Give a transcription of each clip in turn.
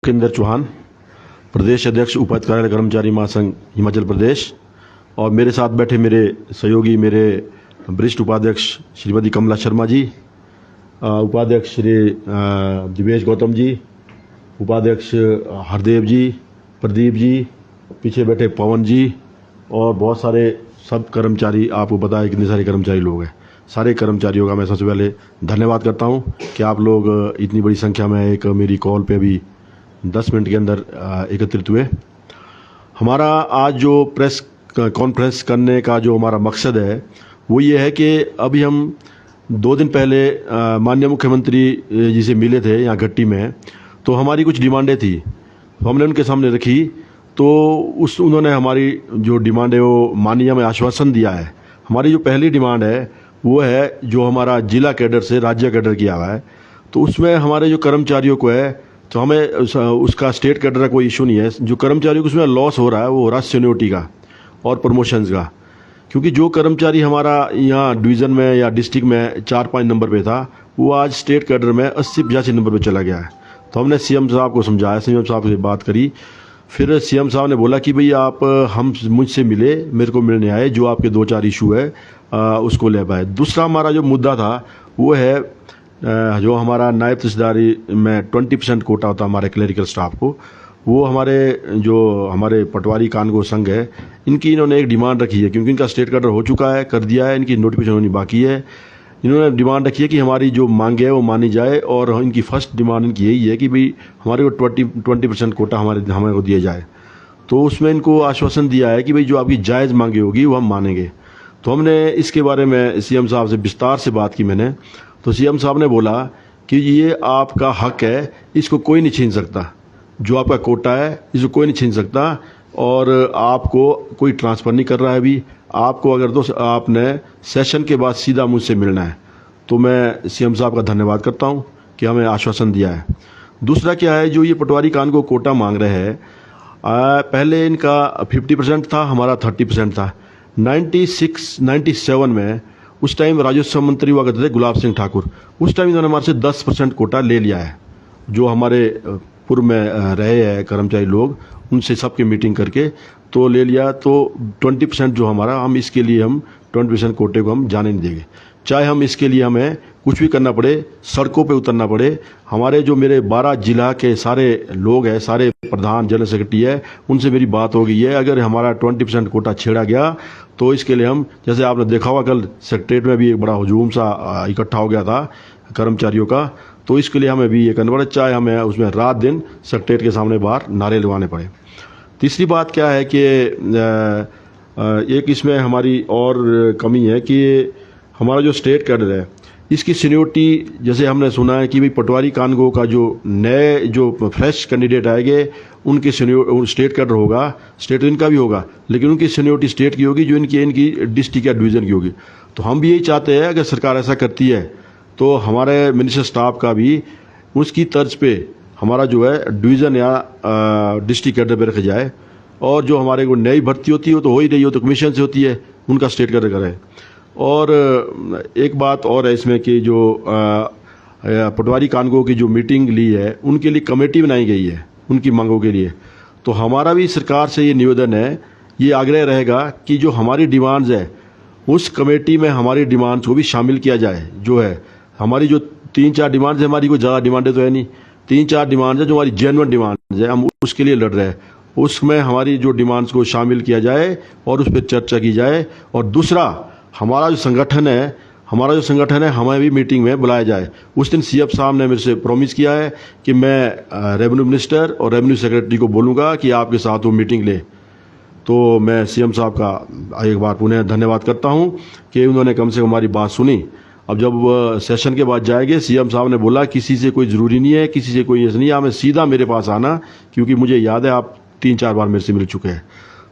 केंद्र चौहान, प्रदेश अध्यक्ष उपायुक्त कार्यालय कर्मचारी महासंघ हिमाचल प्रदेश, और मेरे साथ बैठे मेरे सहयोगी, मेरे वरिष्ठ उपाध्यक्ष श्रीमती कमला शर्मा जी, उपाध्यक्ष श्री दिवेश गौतम जी, उपाध्यक्ष हरदेव जी, प्रदीप जी, पीछे बैठे पवन जी, और बहुत सारे सब कर्मचारी। आपको पता है कितने सारे कर्मचारी लोग हैं। सारे कर्मचारियों का मैं सबसे पहले धन्यवाद करता हूं कि आप लोग इतनी बड़ी संख्या में एक मेरी कॉल पे भी 10 मिनट के अंदर एकत्रित हुए। हमारा आज जो प्रेस कॉन्फ्रेंस करने का जो हमारा मकसद है वो ये है कि अभी हम 2 दिन पहले माननीय मुख्यमंत्री जी से मिले थे यहाँ घट्टी में। तो हमारी कुछ डिमांडें थी, तो हमने उनके सामने रखी। तो उन्होंने हमारी जो डिमांड है वो माननीय में आश्वासन दिया है। हमारी जो पहली डिमांड है वो है जो हमारा जिला कैडर से राज्य कैडर किया हुआ है, तो उसमें हमारे जो कर्मचारियों को है तो हमें उसका स्टेट कैडर का कोई इशू नहीं है। जो कर्मचारियों को उसमें लॉस हो रहा है वो हो रहा है सीनियोरिटी का और प्रमोशंस का, क्योंकि जो कर्मचारी हमारा यहाँ डिवीज़न में या डिस्ट्रिक्ट में 4-5 नंबर पे था वो आज स्टेट कैडर में 80-85 नंबर पे चला गया है। तो हमने सीएम साहब को समझाया, सीएम साहब से बात करी। फिर सीएम साहब ने बोला कि भाई आप मुझसे मिले, मेरे को मिलने आए, जो आपके 2-4 इशू है उसको ले पाए। दूसरा हमारा जो मुद्दा था वो है जो हमारा नायब तहसीलदारी में 20% कोटा होता है हमारे क्लरिकल स्टाफ को, वो हमारे पटवारी कानगो संघ है, इन्होंने एक डिमांड रखी है, क्योंकि इनका स्टेट कैडर हो चुका है, कर दिया है, इनकी नोटिफिकेशन होनी बाकी है। इन्होंने डिमांड रखी है कि हमारी जो मांगे है वो मानी जाए, और इनकी फर्स्ट डिमांड इनकी यही है कि भाई हमारे को 20% कोटा हमें को दिया जाए। तो उसमें इनको आश्वासन दिया है कि भाई जो आपकी जायज़ मांगे होगी वो हम मानेंगे। तो हमने इसके बारे में सीएम साहब से विस्तार से बात की मैंने। तो सीएम साहब ने बोला कि ये आपका हक है, इसको कोई नहीं छीन सकता। जो आपका कोटा है इसको कोई नहीं छीन सकता, और आपको कोई ट्रांसफ़र नहीं कर रहा है अभी। आपको अगर तो आपने सेशन के बाद सीधा मुझसे मिलना है। तो मैं सीएम साहब का धन्यवाद करता हूँ कि हमें आश्वासन दिया है। दूसरा क्या है, जो ये पटवारी कानगो कोटा मांग रहे हैं, पहले इनका 50% था, हमारा 30% था। 97 में उस टाइम राजस्व मंत्री हुआ करते थे गुलाब सिंह ठाकुर, उस टाइम इन्होंने हमारे से 10% कोटा ले लिया है। जो हमारे पूर्व में रहे हैं कर्मचारी लोग, उनसे सबकी मीटिंग करके तो ले लिया। तो 20% जो हमारा, हम इसके लिए हम 20% कोटे को हम जाने नहीं देंगे, चाहे हम इसके लिए हमें कुछ भी करना पड़े, सड़कों पे उतरना पड़े। हमारे जो मेरे 12 जिला के सारे लोग हैं, सारे प्रधान जनरल सेक्रेटरी है, उनसे मेरी बात हो गई है। अगर हमारा 20% कोटा छेड़ा गया तो इसके लिए हम, जैसे आपने देखा हुआ कल सेक्रेटरीट में भी एक बड़ा हुजूम सा इकट्ठा हो गया था कर्मचारियों का, तो इसके लिए हमें भी ये करना पड़े, चाहे हमें उसमें रात दिन सेक्रेटरीट के सामने बाहर नारे लगवाने पड़े। तीसरी बात क्या है कि एक इसमें हमारी और कमी है कि हमारा जो स्टेट कैडर है इसकी सीनियोरिटी, जैसे हमने सुना है कि भाई पटवारी कानगो का जो नए जो फ्रेश कैंडिडेट आएंगे उनकी स्टेट कैडर होगा, स्टेट इनका भी होगा, लेकिन उनकी सीनियोरिटी स्टेट की होगी, जो इनकी डिस्ट्रिक्ट या डिवीज़न की होगी। तो हम भी यही चाहते हैं, अगर सरकार ऐसा करती है तो हमारे मिनिस्टर स्टाफ का भी उसकी तर्ज पे हमारा जो है डिवीज़न या डिस्ट्रिक्ट कैडर पे रखा जाए, और जो हमारे को नई भर्ती होती है वो तो हो ही रही हो, तो कमीशन से होती है, उनका स्टेट कैडर करें। और एक बात और है इसमें कि जो पटवारी कानगो की जो मीटिंग ली है उनके लिए कमेटी बनाई गई है उनकी मांगों के लिए। तो हमारा भी सरकार से ये निवेदन है, ये आग्रह रहेगा कि जो हमारी डिमांड्स है उस कमेटी में हमारी डिमांड्स को भी शामिल किया जाए। जो है हमारी जो 3-4 डिमांड्स है, हमारी कोई ज़्यादा डिमांडें तो है नहीं, 3-4 डिमांड्स है जो हमारी जेन्युइन डिमांड्स है, हम उसके लिए लड़ रहे हैं। उसमें हमारी जो डिमांड्स को शामिल किया जाए और उस पर चर्चा की जाए। और दूसरा, हमारा जो संगठन है हमें भी मीटिंग में बुलाया जाए। उस दिन सीएम साहब ने मेरे से प्रॉमिस किया है कि मैं रेवेन्यू मिनिस्टर और रेवेन्यू सेक्रेटरी को बोलूँगा कि आपके साथ वो मीटिंग ले। तो मैं सीएम साहब का एक बार पुनः धन्यवाद करता हूँ कि उन्होंने कम से कम हमारी बात सुनी। अब जब सेशन के बाद जाएंगे, सीएम साहब ने बोला किसी से कोई ज़रूरी नहीं है, किसी से कोई ऐसा नहीं है, हमें सीधा मेरे पास आना, क्योंकि मुझे याद है आप 3-4 बार मेरे से मिल चुके हैं।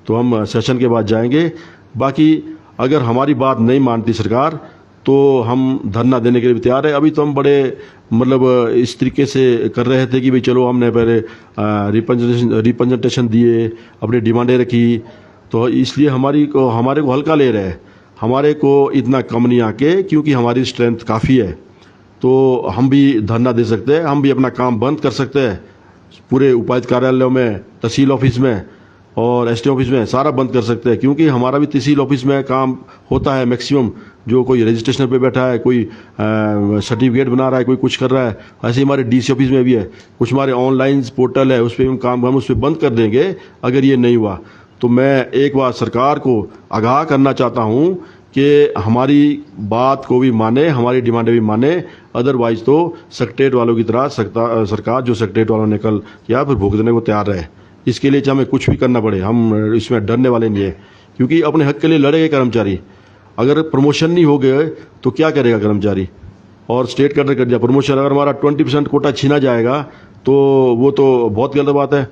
तो हम सेशन के बाद जाएंगे। बाकी अगर हमारी बात नहीं मानती सरकार तो हम धरना देने के लिए भी तैयार है। अभी तो हम बड़े इस तरीके से कर रहे थे कि भाई चलो हमने पहले रिप्रेजेंटेशन दिए, अपनी डिमांडें रखी, तो इसलिए हमारे को हल्का ले रहे हैं, हमारे को इतना कम नहीं आके, क्योंकि हमारी स्ट्रेंथ काफ़ी है। तो हम भी धरना दे सकते हैं, हम भी अपना काम बंद कर सकते हैं, पूरे उपायुक्त कार्यालयों में, तहसील ऑफिस में और एसटी ऑफिस में सारा बंद कर सकते हैं, क्योंकि हमारा भी तहसील ऑफिस में काम होता है मैक्सिमम। जो कोई रजिस्ट्रेशन पे बैठा है, कोई सर्टिफिकेट बना रहा है, कोई कुछ कर रहा है, ऐसे ही हमारे डीसी ऑफिस में भी है। कुछ हमारे ऑनलाइन पोर्टल है, उस पर हम उस पर बंद कर देंगे अगर ये नहीं हुआ। तो मैं एक बार सरकार को आगाह करना चाहता हूँ कि हमारी बात को भी माने, हमारी डिमांडें भी माने, अदरवाइज तो सेक्रेटरीट वालों की तरह सरकार जो सेक्रेटरीट वालों ने कल किया फिर भुगतने को तैयार रहे। इसके लिए चाहे हमें कुछ भी करना पड़े, हम इसमें डरने वाले नहीं है, क्योंकि अपने हक के लिए लड़ेंगे कर्मचारी। अगर प्रमोशन नहीं हो गए तो क्या करेगा कर्मचारी? और स्टेट कैडर कर दिया प्रमोशन, अगर हमारा 20% कोटा छीना जाएगा तो वो तो बहुत गलत बात है।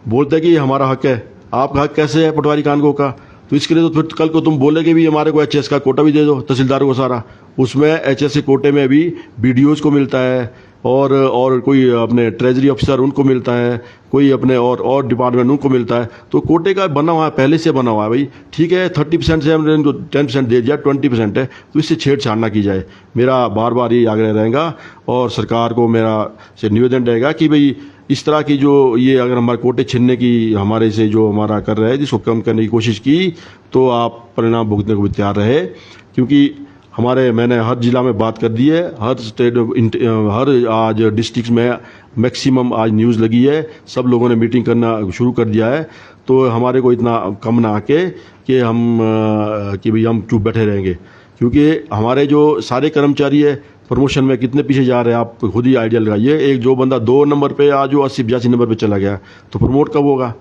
बोलते हैं कि हमारा हक है, आपका हक कैसे है पटवारी कानगो का? तो इसके लिए तो फिर कल को तुम बोलेगे भी हमारे को एचएस का कोटा भी दे दो, तहसीलदारों को सारा। उसमें एचएस के कोटे में भी बीडीओज को मिलता है और कोई अपने ट्रेजरी ऑफिसर उनको मिलता है, कोई अपने और डिपार्टमेंट उनको मिलता है। तो कोटे का बना हुआ है, पहले से बना हुआ है भाई। ठीक है 30% से हमने इनको 10% दे दिया, 20% है, तो इससे छेड़छाड़ ना की जाए। मेरा बार बार ये आग्रह रहेगा और सरकार को मेरा से निवेदन रहेगा कि भाई इस तरह की जो ये अगर हमारे कोटे छीनने की हमारे से जो हमारा कर रहे हैं, जिसको कम करने की कोशिश की, तो आप परिणाम भुगतने को भी तैयार रहे। क्योंकि मैंने हर जिला में बात कर दी है, हर स्टेट, हर आज डिस्ट्रिक्ट में मैक्सिमम आज न्यूज़ लगी है, सब लोगों ने मीटिंग करना शुरू कर दिया है। तो हमारे को इतना कम ना आके कि भाई हम चुप बैठे रहेंगे, क्योंकि हमारे जो सारे कर्मचारी है प्रमोशन में कितने पीछे जा रहे हैं, आप खुद ही आइडिया लगाइए। एक जो बंदा 2 नंबर पे आज जो 80-82 नंबर पे चला गया, तो प्रमोट कब होगा?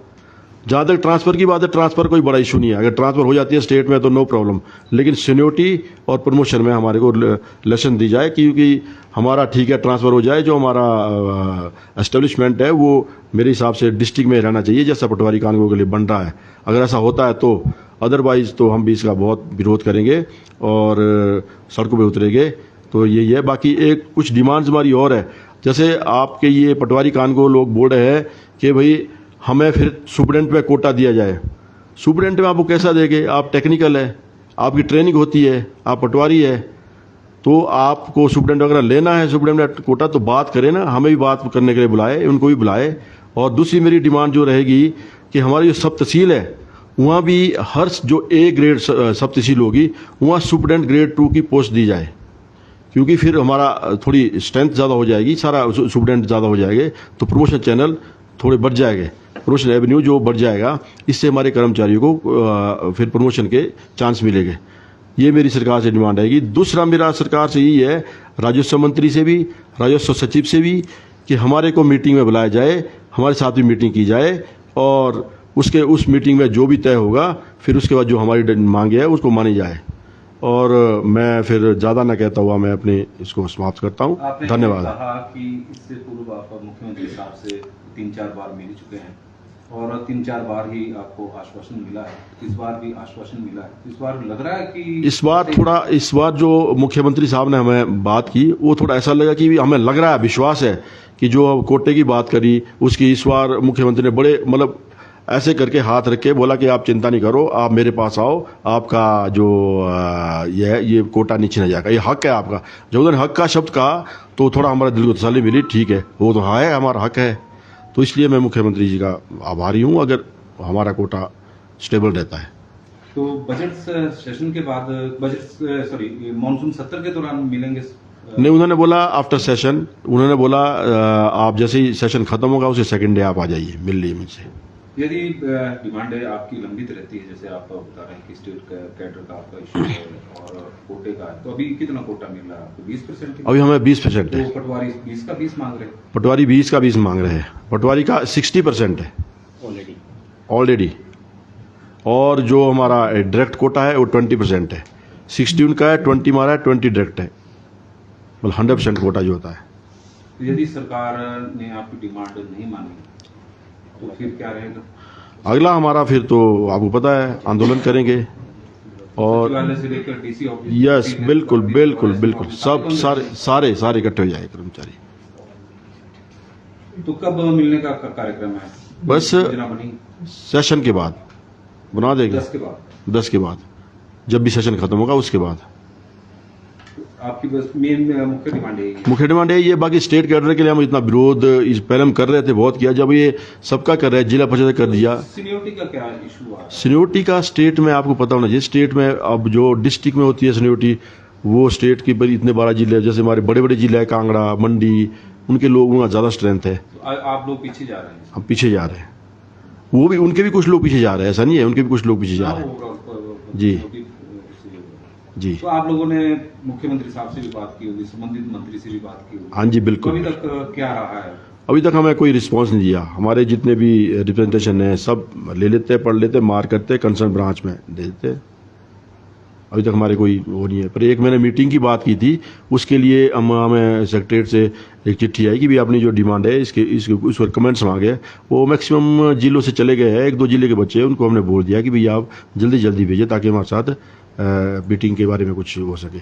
जहाँ तक ट्रांसफ़र की बात है, ट्रांसफ़र कोई बड़ा इशू नहीं है, अगर ट्रांसफ़र हो जाती है स्टेट में तो नो प्रॉब्लम। लेकिन सीनियोरिटी और प्रमोशन में हमारे को लेसन दी जाए, क्योंकि हमारा ठीक है ट्रांसफ़र हो जाए, जो हमारा एस्टेब्लिशमेंट है वो मेरे हिसाब से डिस्ट्रिक्ट में रहना चाहिए, जैसा पटवारी कानूनों के लिए बन रहा है। अगर ऐसा होता है तो, अदरवाइज़ तो हम भी इसका बहुत विरोध करेंगे और सड़कों पर उतरेंगे। तो यही है। बाकी एक कुछ डिमांड्स हमारी और है, जैसे आपके ये पटवारी कानून लोग बोल रहे हैं कि भाई हमें फिर सुपरेंट में कोटा दिया जाए। सुपरेंट में आपको कैसा देंगे? आप टेक्निकल है, आपकी ट्रेनिंग होती है, आप पटवारी है, तो आपको सुपरेंट वगैरह लेना है, सुपरेंट में कोटा तो बात करें ना, हमें भी बात करने के लिए बुलाए, उनको भी बुलाए। और दूसरी मेरी डिमांड जो रहेगी कि हमारी जो सब तहसील है वहाँ भी हर जो A ग्रेड सब तहसील होगी वहाँ सुपरेंट ग्रेड 2 की पोस्ट दी जाए, क्योंकि फिर हमारा थोड़ी स्ट्रेंथ ज़्यादा हो जाएगी, सारा सुपरेंट ज़्यादा हो जाएंगे तो प्रमोशन चैनल थोड़े बढ़ जाएंगे, प्रमोशन एवेन्यू जो बढ़ जाएगा, इससे हमारे कर्मचारियों को फिर प्रमोशन के चांस मिलेंगे। ये मेरी सरकार से डिमांड आएगी। दूसरा मेरा सरकार से यही है, राजस्व मंत्री से भी, राजस्व सचिव से भी, कि हमारे को मीटिंग में बुलाया जाए, हमारे साथ भी मीटिंग की जाए और उस मीटिंग में जो भी तय होगा फिर उसके बाद जो हमारी मांगे है उसको मानी जाए। और मैं फिर ज़्यादा ना कहता हुआ मैं अपने इसको समाप्त करता हूँ। धन्यवाद। कहा कि इससे पूर्व आप मुख्यमंत्री साहब से 3-4 बार मिल चुके हैं और 3-4 बार ही आपको आश्वासन मिला है, इस बार भी आश्वासन मिला है। इस बार लग रहा है कि इस बार जो मुख्यमंत्री साहब ने हमें बात की वो थोड़ा ऐसा लगा कि हमें लग रहा है, विश्वास है कि जो कोटे की बात करी उसकी इस बार मुख्यमंत्री ने बड़े मतलब ऐसे करके हाथ रख के बोला कि आप चिंता नहीं करो, आप मेरे पास आओ, आपका जो ये कोटा नहीं छीना जाएगा, ये हक है आपका। जब उन्होंने हक का शब्द कहा तो थोड़ा हमारे दिल को तसल्ली मिली, ठीक है वो तो है, हमारा हक है। तो इसलिए मैं मुख्यमंत्री जी का आभारी हूँ अगर हमारा कोटा स्टेबल रहता है। तो बजट सेशन के बाद मानसून सत्र के दौरान मिलेंगे? नहीं, उन्होंने बोला आफ्टर सेशन, उन्होंने बोला आप जैसे ही सेशन खत्म होगा उसके सेकंड डे आप आ जाइए मिल लीजिए मुझसे। यदि डिमांड आपकी लंबित रहती है, जैसे आप बता रहे हैं कि स्टेट कैडर का आपका इशू है और कोटे का है, तो अभी कितना कोटा मिल रहा है आपको? 20%? अभी हमें 20% है। तो पटवारी 20 का 20 मांग रहे हैं? पटवारी 20 का 20 मांग रहे हैं, पटवारी का 60% है ऑलरेडी। और जो हमारा डायरेक्ट कोटा है वो 20% है, 60 उनका है, 20 हमारा है, 20 डायरेक्ट है, मतलब 100% कोटा जो होता है। तो यदि सरकार ने आपकी डिमांड नहीं मानी तो फिर क्या रहेगा? अगला हमारा फिर तो आपको पता है आंदोलन करेंगे और से लेकर डीसी ऑफिस। यस, बिल्कुल बिल्कुल बिल्कुल, सब सारे इकट्ठे हो जाए कर्मचारी। तो कब मिलने का कार्यक्रम है? बस सेशन के बाद बना देंगे, 10 के बाद, 10 के बाद जब भी सेशन खत्म होगा उसके बाद। आपकी बस मेन मुख्य डिमांड है मुख्य डिमांड है ये। बाकी स्टेट कैडर के लिए हम इतना विरोध इस पहले हम कर रहे थे, बहुत किया। जब ये सबका कर रहे हैं, जिला परिषद कर दिया। सीनियोरिटी का क्या इशू आ रहा है? सीनियोरिटी का स्टेट में आपको पता होना चाहिए। स्टेट में अब जो डिस्ट्रिक्ट में होती है सीनियोरिटी, वो स्टेट की बड़ी इतने 12 जिले, जैसे हमारे बड़े बड़े जिले हैं कांगड़ा, मंडी, उनके लोगों का ज़्यादा स्ट्रेंथ है। तो आप लोग पीछे जा रहे हैं? हम पीछे जा रहे हैं। वो भी, उनके भी कुछ लोग पीछे जा रहे हैं, ऐसा नहीं है, उनके भी कुछ लोग पीछे जा रहे हैं। जी जी तो आप लोगों ने मुख्यमंत्री साहब से भी बात की होगी, संबंधित मंत्री से भी बात की होगी? हाँ जी, बिल्कुल। अभी तक क्या रहा है? अभी तक हमें कोई रिस्पांस नहीं दिया। हमारे जितने भी रिप्रेजेंटेशन है सब ले लेते हैं, पढ़ लेते हैं, मार करते हैं, कंसर्न ब्रांच में दे देते हैं। अभी तक हमारे कोई वो नहीं है। पर एक मैंने मीटिंग की बात की थी, उसके लिए हमें सेक्रेटरीट से एक चिट्ठी आई कि भी अपनी जो डिमांड है इसके उस पर कमेंट्स मांगे। वो मैक्सिमम जिलों से चले गए हैं, 1-2 जिले के बच्चे हैं, उनको हमने बोल दिया कि भाई आप जल्दी जल्दी भेजें ताकि हमारे साथ मीटिंग के बारे में कुछ हो सके।